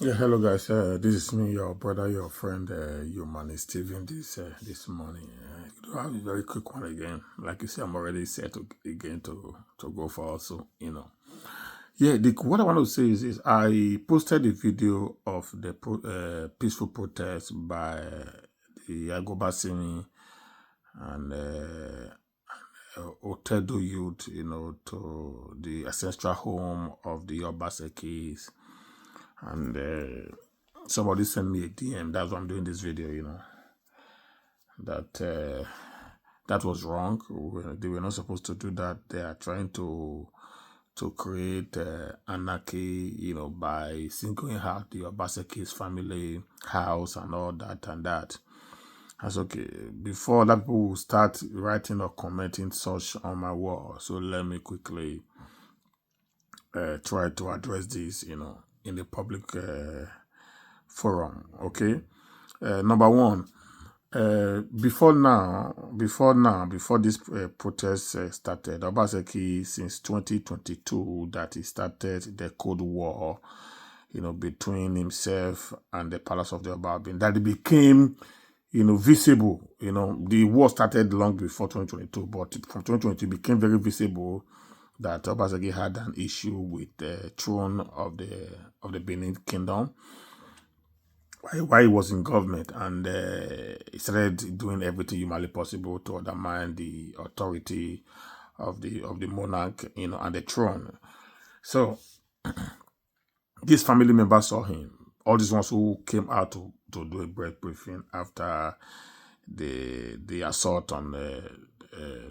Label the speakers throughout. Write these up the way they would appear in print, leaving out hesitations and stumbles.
Speaker 1: Yeah, hello guys. This is me, your brother, your friend, your man is Steven. This morning, I have a very quick one again. Like you see, I'm already set to go for also. Yeah. What I want to say is I posted a video of the peaceful protest by the Obaseki and Otedo youth, to the ancestral home of the Obasekis. And somebody sent me a DM. That's why I'm doing this video. That that was wrong. They were not supposed to do that. They are trying to create anarchy, by singling out the Obaseki's family house and all that and that. That's okay. Before that, people will start writing or commenting such on my wall. So let me quickly try to address this, in the public forum. Okay. Number one, before this protest started, Obaseki since 2022 that he started the Cold War, between himself and the Palace of the Obabin, that it became, visible. The war started long before 2022, but from 2022 it became very visible that Obaseki had an issue with the throne of the Benin Kingdom while he was in government, and he started doing everything humanly possible to undermine the authority of the monarch, and the throne. So these family members saw him. All these ones who came out to do a bread briefing after the assault on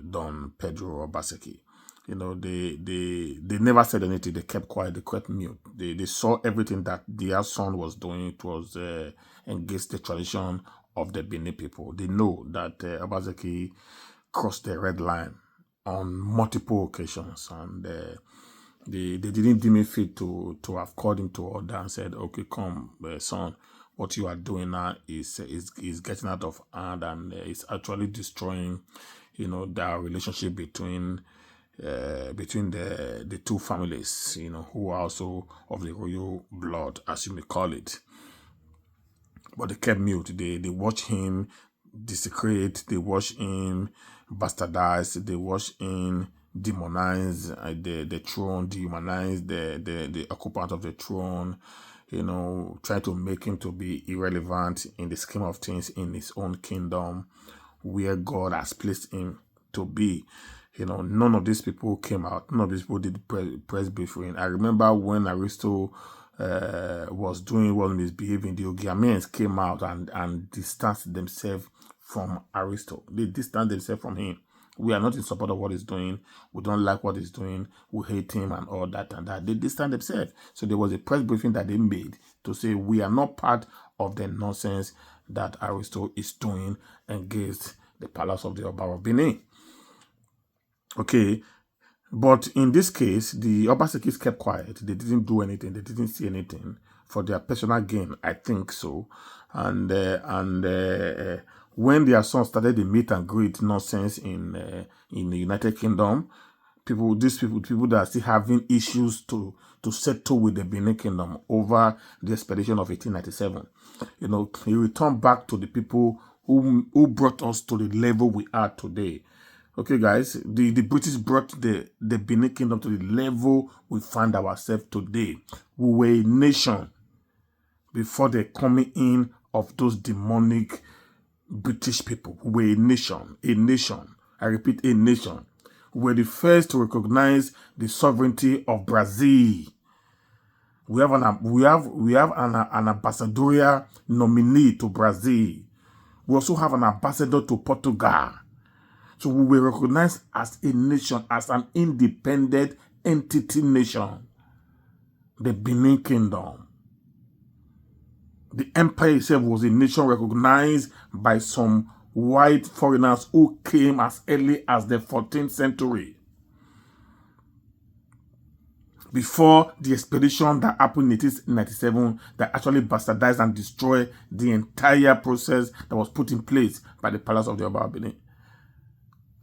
Speaker 1: Don Pedro Obaseki. They never said anything. They kept quiet. They kept mute. They saw everything that their son was doing. It was against the tradition of the Benin people. They know that Obaseki crossed the red line on multiple occasions, and they didn't deem it fit to have called him to order and said, "Okay, come, son. What you are doing now is getting out of hand, and it's actually destroying, the relationship between the two families, who are also of the royal blood, as you may call it." But they kept mute. They watch him desecrate. They watch him bastardize. They watch him demonize the throne, dehumanize the occupant of the throne. Try to make him to be irrelevant in the scheme of things in his own kingdom, where God has placed him to be. None of these people came out. None of these people did press briefing. I remember when Aristo was misbehaving, the Ogiamens came out and distanced themselves from Aristo. They distanced themselves from him. We are not in support of what he's doing. We don't like what he's doing. We hate him and all that and that. They distanced themselves. So there was a press briefing that they made to say we are not part of the nonsense that Aristo is doing against the palace of the Oba of Benin. Okay. But in this case, the Obasekis kept quiet. They didn't do anything. They didn't say anything for their personal gain. I think so. And when their son started the meet and greet nonsense in the United Kingdom, people that are still having issues to settle with the Benin Kingdom over the expedition of 1897, he returned back to the people who brought us to the level we are today. Okay, guys, the British brought the Benin Kingdom to the level we find ourselves today. We were a nation before the coming in of those demonic British people. We were a nation, a nation. I repeat, a nation. We were the first to recognize the sovereignty of Brazil. We have an ambassadorial nominee to Brazil. We also have an ambassador to Portugal. So we were recognized as a nation, as an independent entity nation. The Benin Kingdom. The empire itself was a nation recognized by some white foreigners who came as early as the 14th century. Before the expedition that happened in 1897 that actually bastardized and destroyed the entire process that was put in place by the Palace of the Oba of Benin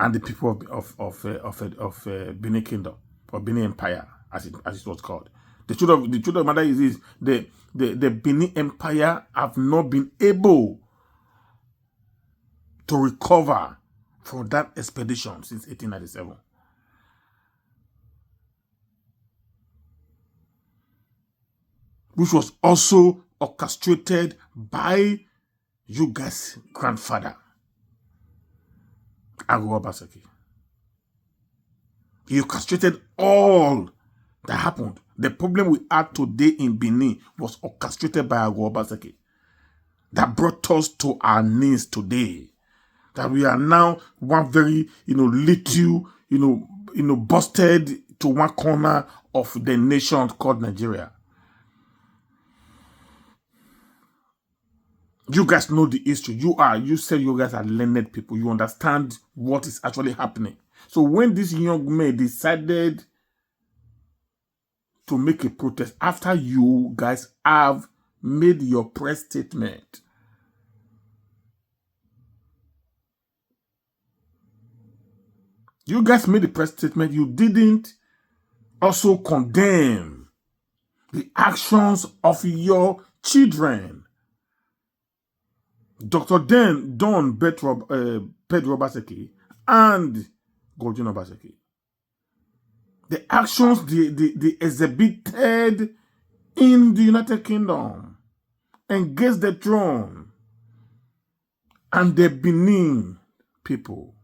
Speaker 1: and the people of Benin Kingdom, or Benin Empire, as it was called. The truth of the matter is this: the Benin Empire have not been able to recover from that expedition since 1897. Which was also orchestrated by you guys' grandfather, Obaseki. He orchestrated all that happened. The problem we had today in Benin was orchestrated by Obaseki. That brought us to our knees today. That we are now one very, little, busted to one corner of the nation called Nigeria. You guys know the history. You said you guys are learned people. You understand what is actually happening. So when this young man decided to make a protest after you guys have made your press statement, you guys made the press statement, you didn't also condemn the actions of your children. Dr. Don Pedro Obaseki and Godwin Obaseki. The actions they exhibited in the United Kingdom against the throne and the Benin people.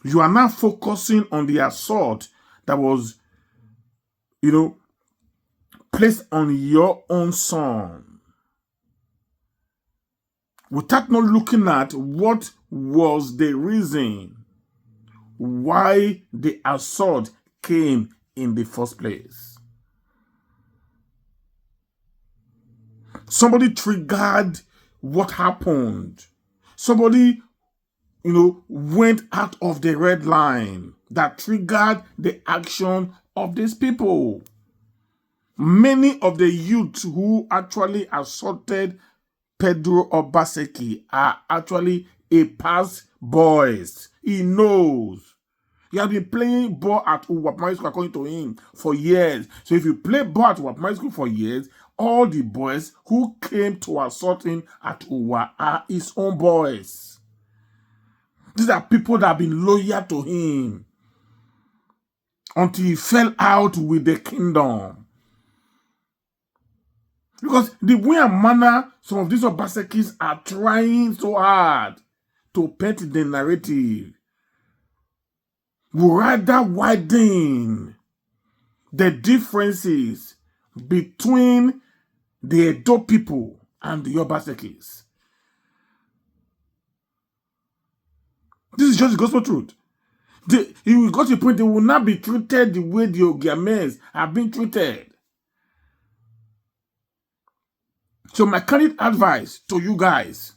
Speaker 1: You are now focusing on the assault that was, placed on your own son, without not looking at what was the reason why the assault came in the first place. Somebody triggered what happened. Somebody, went out of the red line that triggered the action of these people. Many of the youths who actually assaulted Pedro Obaseki are actually a past boys. He knows. He has been playing ball at Uwa Primary School, according to him, for years. So if you play ball at Uwa Primary School for years, all the boys who came to assault him at Uwa are his own boys. These are people that have been loyal to him until he fell out with the kingdom. Because the way and manner some of these Obasekis are trying so hard to paint the narrative will rather widen the differences between the Edo people and the Obasekis. This is just the gospel truth. He will go to the point they will not be treated the way the Ogiamens have been treated. So my candid advice to you guys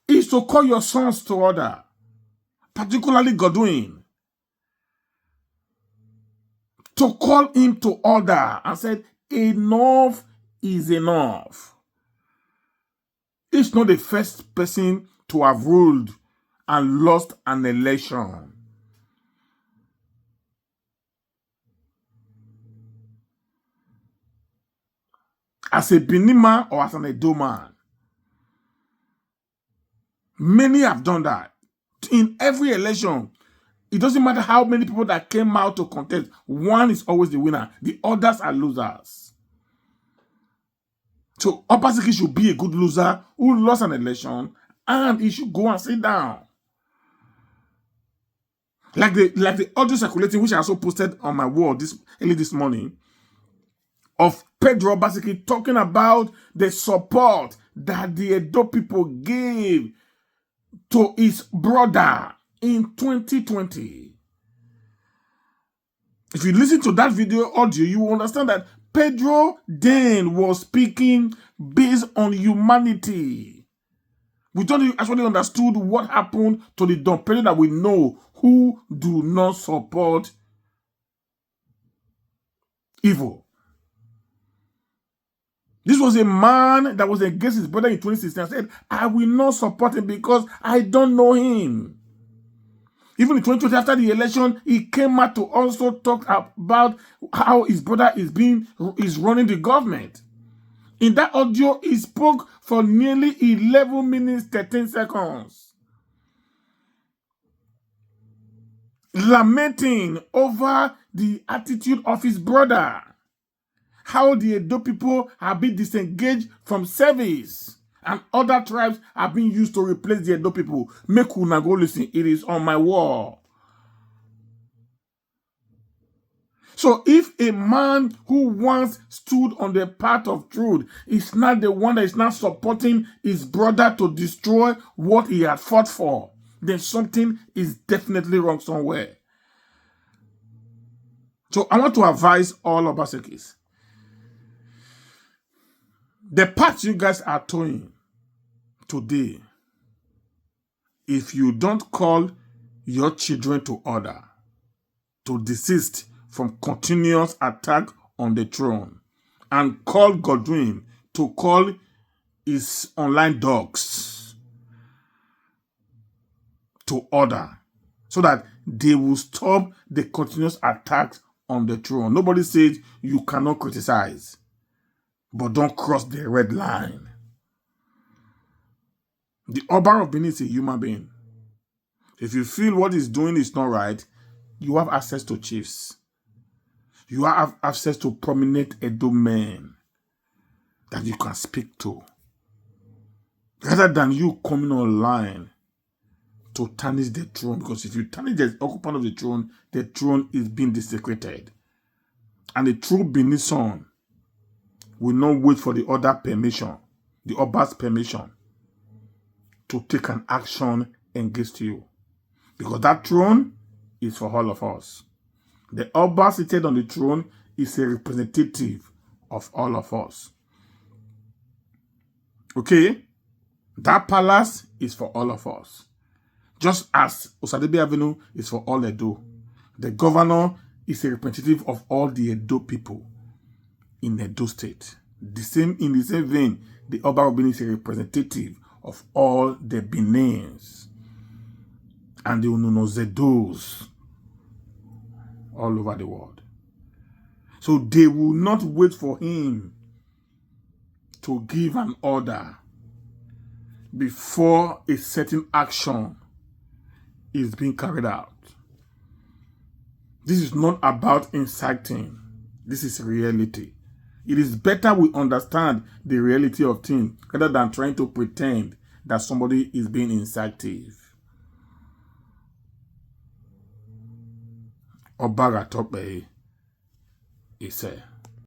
Speaker 1: is to call your sons to order, particularly Godwin, to call him to order and said, enough is enough. He's not the first person to have ruled and lost an election. As a Benin man or as an Edo man, many have done that. In every election, it doesn't matter how many people that came out to contest, one is always the winner. The others are losers. So Obaseki should be a good loser who lost an election, and he should go and sit down. Like the audio circulating, which I also posted on my wall early this morning, of Pedro Obaseki talking about the support that the Edo people gave to his brother in 2020. If you listen to that video audio, you will understand that Pedro then was speaking based on humanity. We don't actually understood what happened to the Don Pedro that we know who do not support evil. This was a man that was against his brother in 2016 and said, I will not support him because I don't know him. Even in 2020, after the election, he came out to also talk about how his brother is running the government. In that audio, he spoke for nearly 11 minutes, 13 seconds, lamenting over the attitude of his brother, how the Edo people have been disengaged from service, and other tribes have been used to replace the Edo people. Make una go listen, it is on my wall. So if a man who once stood on the path of truth is not the one that is not supporting his brother to destroy what he had fought for, then something is definitely wrong somewhere. So I want to advise all Obasekis. The path you guys are towing today, if you don't call your children to order, to desist from continuous attack on the throne, and call Godwin to call his online dogs to order so that they will stop the continuous attacks on the throne. Nobody says you cannot criticize, but don't cross the red line. The Oba of Benin is a human being. If you feel what he's doing is not right, you have access to chiefs. You have access to prominent Edo men that you can speak to. Rather than you coming online to tarnish the throne. Because if you tarnish the occupant of the throne is being desecrated. And the true Benin son will not wait for the other permission, the Oba's permission, to take an action against you. Because that throne is for all of us. The Oba seated on the throne is a representative of all of us. Okay? That palace is for all of us. Just as Osadebe Avenue is for all Edo. The governor is a representative of all the Edo people in Edo State. In the same vein, the Oba of Benin is a representative of all the Benins and the Ununozedos all over the world. So they will not wait for him to give an order before a certain action is being carried out. This is not about inciting. This is reality. It is better we understand the reality of things rather than trying to pretend that somebody is being incitive. Obaga Tope is